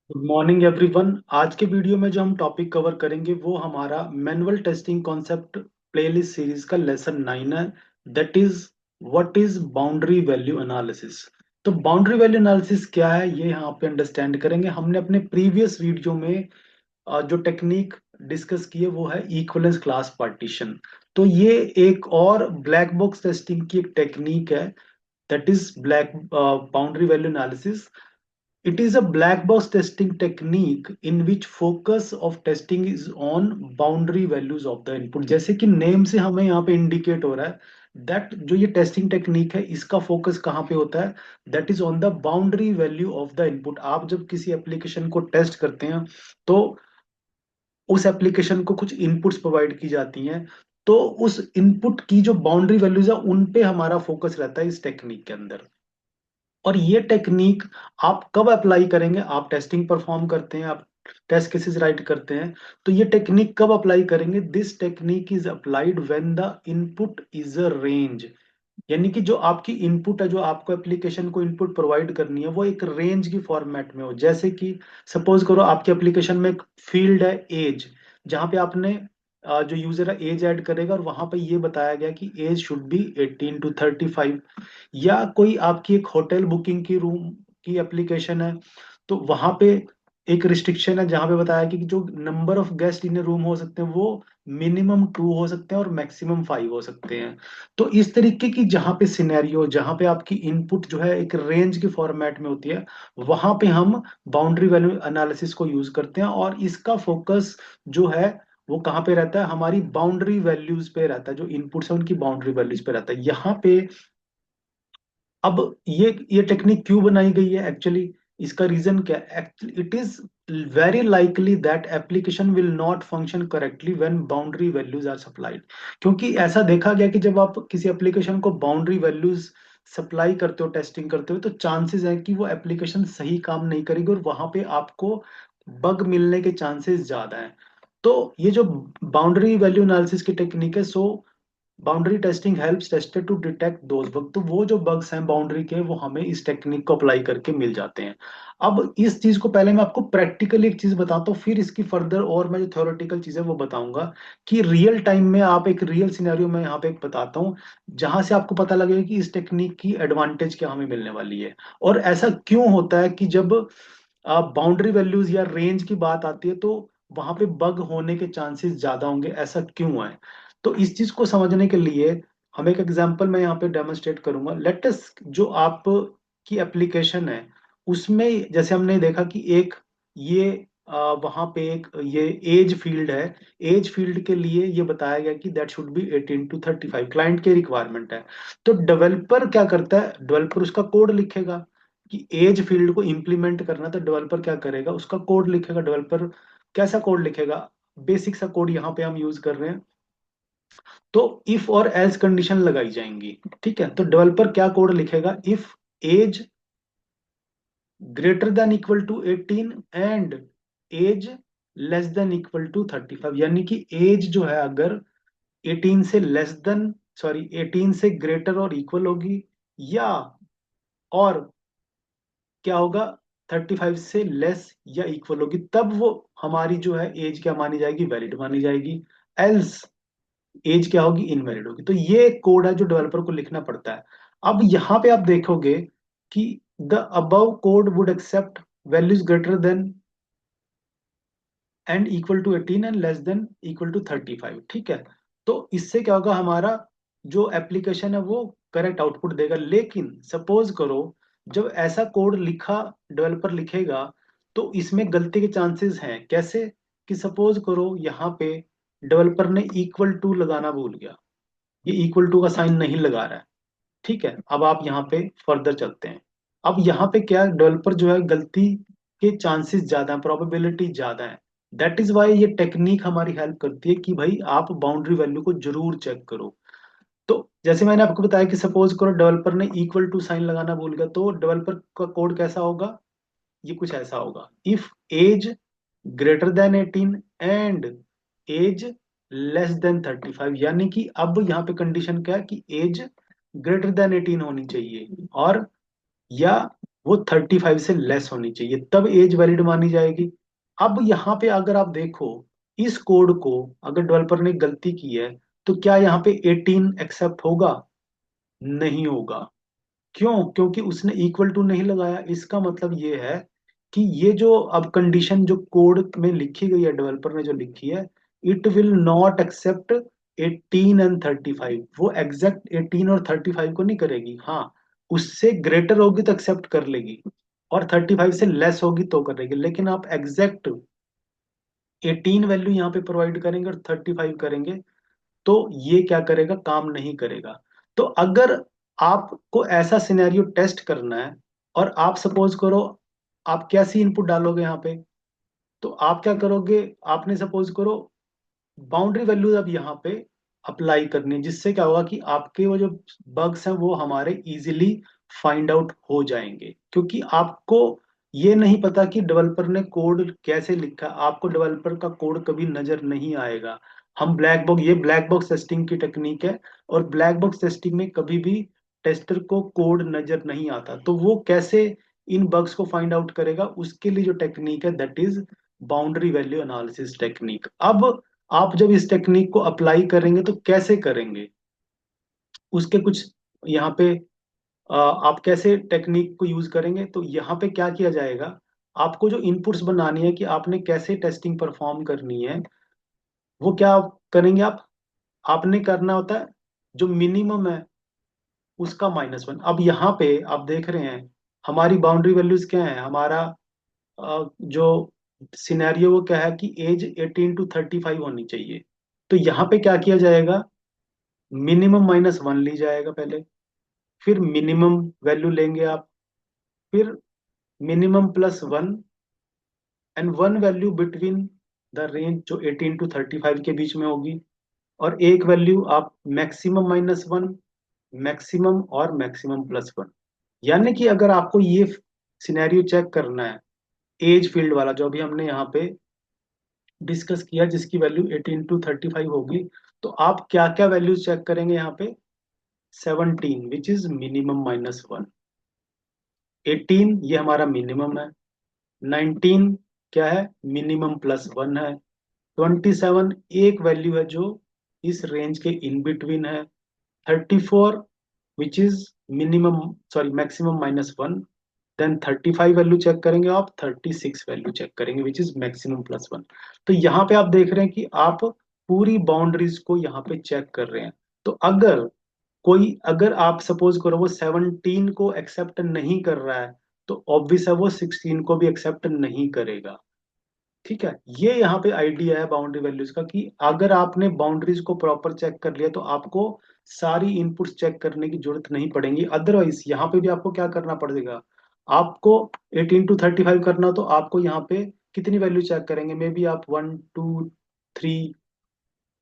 Good morning everyone. आज के video में जो हम टॉपिक कवर करेंगे वो हमारा manual testing concept playlist series का लेसन 9 है। That is what is boundary value analysis. तो बाउंड्री वैल्यू एनालिसिस क्या है ये यहाँ पे अंडरस्टैंड करेंगे। हमने अपने प्रीवियस वीडियो में जो टेक्निक डिस्कस की है वो है इक्विवेलेंस क्लास पार्टीशन। तो ये एक और ब्लैक बॉक्स टेस्टिंग की एक टेक्निक है। That is black boundary value analysis. It is a black box testing technique in which focus of testing is on boundary values of the input. जैसे कि name से हमें यहाँ पे इंडिकेट हो रहा है दैट जो ये टेस्टिंग टेक्निक है इसका फोकस कहाँ पे होता है, that is on the boundary value of the input. आप जब किसी एप्लीकेशन को टेस्ट करते हैं तो उस एप्लीकेशन को कुछ इनपुट्स प्रोवाइड की जाती हैं, तो उस इनपुट की जो बाउंड्री वैल्यूज है उन पे हमारा फोकस रहता है इस टेक्निक के अंदर। और ये टेक्निक आप कब अप्लाई करेंगे, आप टेस्टिंग परफॉर्म करते हैं, आप टेस्ट केसेस राइट करते हैं, तो ये टेक्निक कब अप्लाई करेंगे? This technique is applied when the input is a range. यानी कि जो आपकी इनपुट है, जो आपको एप्लीकेशन को इनपुट प्रोवाइड करनी है, वो एक रेंज की फॉर्मेट में हो। जैसे कि सपोज करो आपकी एप्लीकेशन में एक फील्ड है एज, जहां पे आपने जो यूजर है एज ऐड करेगा और वहां पे ये बताया गया कि एज शुड बी 18 to 35। या कोई आपकी एक होटल बुकिंग की रूम की एप्लीकेशन है, तो वहां पे एक रिस्ट्रिक्शन है जहां पे बताया कि जो number of guest in room हो सकते हैं वो मिनिमम 2 हो सकते हैं और मैक्सिमम 5 हो सकते हैं। तो इस तरीके की जहां पे सिनेरियो, जहां पे आपकी इनपुट जो है एक रेंज के फॉर्मेट में होती है, वहां पे हम बाउंड्री वैल्यू एनालिसिस को यूज करते हैं। और इसका फोकस जो है वो कहाँ पे रहता है, हमारी बाउंड्री वैल्यूज पे रहता है। जो इनपुट्स है उनकी बाउंड्री वैल्यूज पे रहता है यहाँ पे। अब ये टेक्निक क्यों बनाई गई है एक्चुअली, इसका रीजन क्या है? Actually it is very likely that application will not function correctly when boundary values are supplied. क्योंकि ऐसा देखा गया कि जब आप किसी एप्लीकेशन को बाउंड्री वैल्यूज सप्लाई करते हो, टेस्टिंग करते हो, तो चांसेस है कि वो एप्लीकेशन सही काम नहीं करेगी और वहां पे आपको बग मिलने के चांसेस ज्यादा हैं। तो ये जो बाउंड्री वैल्यू एनालिसिस की टेक्निक है, so boundary testing helps tester to detect those bug. तो वो जो बग्स हैं बाउंड्री के, वो हमें इस टेक्निक को अप्लाई करके मिल जाते हैं। अब इस चीज को पहले मैं आपको प्रैक्टिकली एक चीज बताता हूँ, फिर इसकी फर्दर और मैं जो थ्योरेटिकल चीज है वो बताऊंगा कि रियल टाइम में आप एक रियल सिनेरियो में यहाँ पे एक बताता हूँ जहां से आपको पता लगेगा कि इस टेक्निक की एडवांटेज क्या हमें मिलने वाली है। और ऐसा क्यों होता है कि जब बाउंड्री वैल्यूज या रेंज की बात आती है तो वहां पे बग होने के चांसेस ज्यादा होंगे, ऐसा क्यों है? तो इस चीज को समझने के लिए हम एक एग्जांपल मैं यहाँ पे डेमोन्स्ट्रेट करूंगा। लेटेस जो आप की एप्लीकेशन है उसमें जैसे हमने देखा कि एक ये वहां पे एक ये एज फील्ड है। एज फील्ड के लिए ये बताया गया कि that should be 18 to 35, client की रिक्वायरमेंट है। तो डेवलपर क्या करता है, डेवलपर उसका कोड लिखेगा कि एज फील्ड को इंप्लीमेंट करना। तो डेवलपर क्या करेगा, उसका कोड लिखेगा। डेवलपर कैसा कोड लिखेगा, बेसिक सा कोड यहाँ पे हम यूज कर रहे हैं। तो इफ और एल्स कंडीशन लगाई जाएंगी। ठीक है, तो डेवलपर क्या कोड लिखेगा, if age greater than equal to 18 and age less than equal to 35। यानी कि एज जो है अगर 18 से लेस देन, सॉरी 18 से ग्रेटर और इक्वल होगी, या और क्या होगा, 35 से लेस या इक्वल होगी, तब वो हमारी जो है एज क्या मानी जाएगी, वैलिड मानी जाएगी। एल्स एज क्या होगी, इनवैलिड होगी। तो ये कोड है जो डेवलपर को लिखना पड़ता है। अब यहाँ पे आप देखोगे कि the above code would accept values greater than and equal to 18 and less than equal to 35। ठीक है, तो इससे क्या होगा, हमारा जो एप्लीकेशन है वो करेक्ट आउटपुट देगा। लेकिन सपोज करो जब ऐसा कोड लिखा, डेवलपर लिखेगा, तो इसमें गलती के चांसेस हैं। कैसे? कि सपोज करो यहाँ पे डेवलपर ने इक्वल टू लगाना भूल गया, ये इक्वल टू का साइन नहीं लगा रहा है। ठीक है, अब आप यहाँ पे फर्दर चलते हैं। अब यहाँ पे क्या, डेवलपर जो है गलती के चांसेस ज्यादा हैं, प्रोबेबिलिटी ज्यादा है। दैट इज वाई ये टेक्निक हमारी हेल्प करती है कि भाई आप बाउंड्री वैल्यू को जरूर चेक करो। तो जैसे मैंने आपको बताया कि सपोज करो डेवलपर ने इक्वल टू साइन लगाना भूल गया, तो डेवलपर का कोड कैसा होगा, ये कुछ ऐसा होगा, if age greater than 18 and age less than 35। यानी कि अब यहाँ पे कंडीशन क्या है कि एज ग्रेटर देन 18 होनी चाहिए, और या वो 35 से लेस होनी चाहिए, तब एज वैलिड मानी जाएगी। अब यहाँ पे अगर आप देखो इस कोड को, अगर डेवलपर ने गलती की है तो क्या यहाँ पे 18 एक्सेप्ट होगा? नहीं होगा। क्यों? क्योंकि उसने इक्वल टू नहीं लगाया। इसका मतलब ये है कि ये जो अब कंडीशन जो कोड में लिखी गई है, डेवलपर ने जो लिखी है, it will not accept 18 and 35, वो एग्जैक्ट 18 और 35 को नहीं करेगी। हाँ, उससे ग्रेटर होगी तो एक्सेप्ट कर लेगी, और 35 से लेस होगी तो करेगी। लेकिन आप एग्जैक्ट 18 वैल्यू यहाँ पे प्रोवाइड करेंगे और 35 करेंगे तो ये क्या करेगा? काम नहीं करेगा। तो अगर आपको ऐसा सिनेरियो टेस्ट करना है, और आप सपोज करो आप कैसी इनपुट डालोगे यहाँ पे, तो आप क्या करोगे? आपने सपोज करो बाउंड्री वैल्यूज अब यहाँ पे अप्लाई करनी है, जिससे क्या होगा कि आपके वो जो बग्स हैं वो हमारे इजीली फाइंड आउट हो जाएंगे। क्योंकि आपको ये नहीं पता कि डेवलपर ने कोड कैसे लिखा, आपको डेवलपर का कोड कभी नजर नहीं आएगा। हम ब्लैक बॉक्स, ये ब्लैक बॉक्स टेस्टिंग की टेक्निक है, और ब्लैक बॉक्स टेस्टिंग में कभी भी टेस्टर को कोड नजर नहीं आता, तो वो कैसे इन बग्स को फाइंड आउट करेगा? उसके लिए जो टेक्निक है that is boundary value analysis technique. अब आप जब इस टेक्निक को अप्लाई करेंगे तो कैसे करेंगे, उसके कुछ यहाँ पे आप कैसे टेक्निक को यूज करेंगे, तो यहाँ पे क्या किया जाएगा? आपको जो इनपुट्स बनानी है कि आपने कैसे टेस्टिंग परफॉर्म करनी है, वो क्या आप करेंगे? आपने करना होता है जो मिनिमम है उसका -1। अब यहाँ पे आप देख रहे हैं हमारी बाउंड्री वैल्यूज क्या है, हमारा जो सिनेरियो वो क्या है कि एज 18 to 35 होनी चाहिए। तो यहाँ पे क्या किया जाएगा? मिनिमम -1 ली जाएगा पहले, फिर मिनिमम वैल्यू लेंगे आप, फिर minimum +1, and one value between the range जो 18 to 35 के बीच में होगी, और एक वैल्यू आप मैक्सिमम -1, मैक्सिमम और मैक्सिमम +1। यानी कि अगर आपको ये सिनेरियो चेक करना है, एज फील्ड वाला जो अभी हमने यहाँ पे डिस्कस किया, जिसकी वैल्यू 18 to 35 होगी, तो आप क्या क्या वैल्यूज चेक करेंगे यहाँ पे? 17 विच इज मिनिमम -1, 18 ये हमारा मिनिमम है, 19 क्या है? मिनिमम +1 है, 27 एक वैल्यू है जो इस रेंज के इन बिटवीन है, 34 which is minimum, sorry maximum -1, then 35 value check करेंगे आप, 36 वैल्यू चेक करेंगे विच इज मैक्सिमम +1। तो यहाँ पे आप देख रहे हैं कि आप पूरी बाउंड्रीज को यहाँ पे चेक कर रहे हैं। तो अगर आप सपोज करो वो 17 को एक्सेप्ट नहीं कर रहा है, तो ऑब्वियस है वो 16 को भी एक्सेप्ट नहीं करेगा। ठीक है, ये यहाँ पे आइडिया है बाउंड्री वैल्यूज का, कि अगर आपने बाउंड्रीज को प्रॉपर चेक कर लिया तो आपको सारी इनपुट्स चेक करने की जरूरत नहीं पड़ेगी। अदरवाइज यहाँ पे भी आपको क्या करना पड़ेगा? आपको 18 to 35 करना, तो आपको यहाँ पे कितनी वैल्यू चेक करेंगे? मे बी आप 1 2 3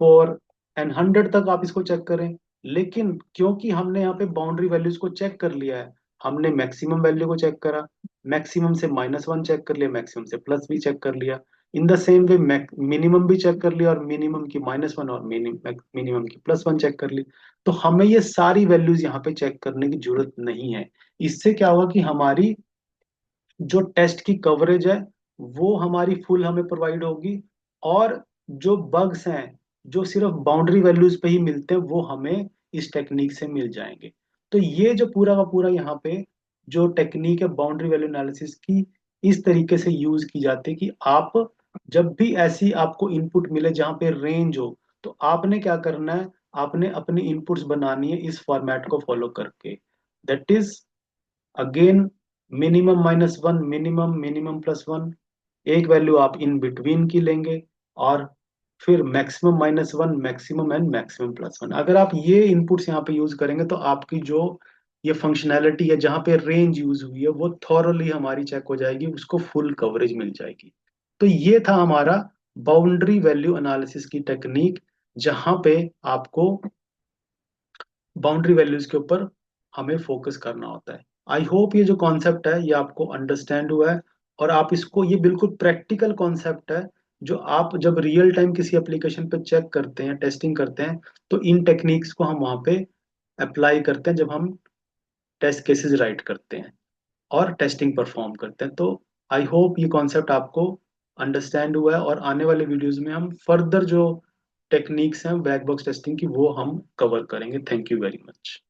4 एंड 100 तक आप इसको चेक करें। लेकिन क्योंकि हमने यहाँ पे बाउंड्री वैल्यूज को चेक कर लिया है, हमने मैक्सिमम वैल्यू को चेक करा, मैक्सिमम से -1 चेक कर लिया, मैक्सिमम से प्लस भी चेक कर लिया, in the same way minimum भी चेक कर लिया, और मिनिमम की -1 और मिनिमम की +1 चेक कर ली। तो हमें ये सारी वैल्यूज यहाँ पे चेक करने की जरूरत नहीं है। इससे क्या होगा कि हमारी जो टेस्ट की कवरेज है वो हमारी फुल हमें प्रोवाइड होगी, और जो बग्स हैं जो सिर्फ बाउंड्री वैल्यूज पे ही मिलते हैं वो हमें इस टेक्निक से मिल जाएंगे। तो ये जो पूरा का पूरा यहाँ पे जो टेक्निक है बाउंड्री वैल्यू एनालिसिस की, इस तरीके से यूज की जाती है कि आप जब भी ऐसी आपको इनपुट मिले जहाँ पे रेंज हो, तो आपने क्या करना है? आपने अपनी इनपुट्स बनानी है इस फॉर्मेट को फॉलो करके, that is again minimum -1, minimum, minimum +1, एक वैल्यू आप इन बिटवीन की लेंगे, और फिर मैक्सिमम -1, मैक्सिमम एंड मैक्सिमम +1। अगर आप ये इनपुट्स यहाँ पे यूज करेंगे तो आपकी जो ये फंक्शनैलिटी है जहाँ पे रेंज यूज हुई है वो थॉरली हमारी चेक हो जाएगी, उसको फुल कवरेज मिल जाएगी। तो ये था हमारा बाउंड्री वैल्यू एनालिसिस की टेक्निक, जहाँ पे आपको बाउंड्री वैल्यूज के ऊपर हमें फोकस करना होता है। आई होप ये जो कॉन्सेप्ट है ये आपको अंडरस्टैंड हुआ है, और आप इसको, ये बिल्कुल प्रैक्टिकल कॉन्सेप्ट है जो आप जब रियल टाइम किसी एप्लीकेशन पे चेक करते हैं, टेस्टिंग करते हैं, तो इन टेक्निक्स को हम वहाँ पे अप्लाई करते हैं जब हम टेस्ट केसेस राइट करते हैं। और टेस्टिंग परफॉर्म करते हैं। तो आई होप ये कॉन्सेप्ट आपको अंडरस्टैंड हुआ है, और आने वाले वीडियोस में हम फर्दर जो टेक्निक्स हैं ब्लैक बॉक्स टेस्टिंग की वो हम कवर करेंगे। Thank you very much.